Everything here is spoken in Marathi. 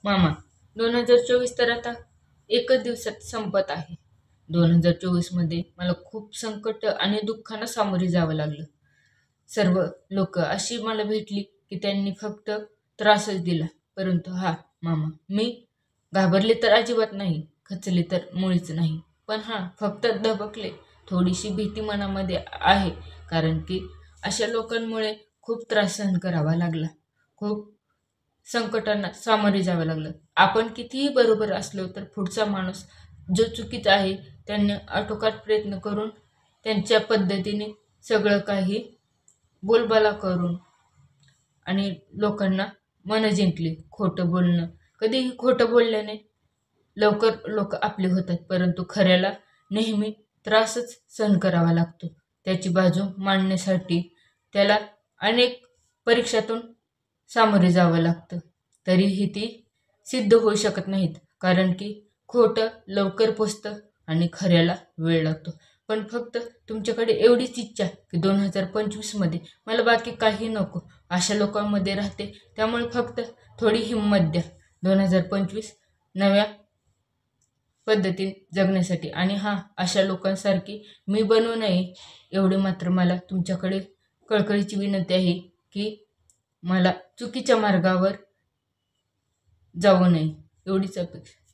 मामा, 2024 तर आता एकच दिवसात संपत आहे. 2024 मध्ये मला खूप संकट आणि दुःखांना सामोरे जावं लागलं. सर्व लोक अशी मला भेटली की त्यांनी फक्त त्रासच दिला. परंतु मामा, मी घाबरले तर अजिबात नाही, खचले तर मुळीच नाही. पण फक्त दबकले. थोडीशी भीती मनामध्ये आहे, कारण की अशा लोकांमुळे खूप त्रास सहन करावा लागला. खूप संकटांना सामोरे जावं लागलं. आपण कितीही बरोबर असलो तर पुढचा माणूस जो चुकीचा आहे त्यांनी आटोकाट प्रयत्न करून त्यांच्या पद्धतीने सगळं काही बोलबाला करून आणि लोकांना मन जिंकली. खोटं बोलणं, कधीही खोटं बोलल्याने लवकर लोक आपले होतात, परंतु खऱ्याला नेहमी त्रासच सहन करावा लागतो. त्याची बाजू मांडण्यासाठी त्याला अनेक परीक्षातून सामोरे जावं लागतं. तरीही ती सिद्ध होऊ शकत नाहीत, कारण की खोटं लवकर पोचतं आणि खऱ्याला वेळ लागतो. पण फक्त तुमच्याकडे एवढीच इच्छा की 2025 मला बाकी काही नको, अशा लोकांमध्ये राहते. त्यामुळे फक्त थोडी हिंमत द्या 2025 नव्या पद्धतीने जगण्यासाठी. आणि अशा लोकांसारखी मी बनू नये एवढी मात्र मला तुमच्याकडे कळकळीची विनंती आहे की मला चुकीच्या मार्गावर जाऊ नये, एवढीच अपेक्षा.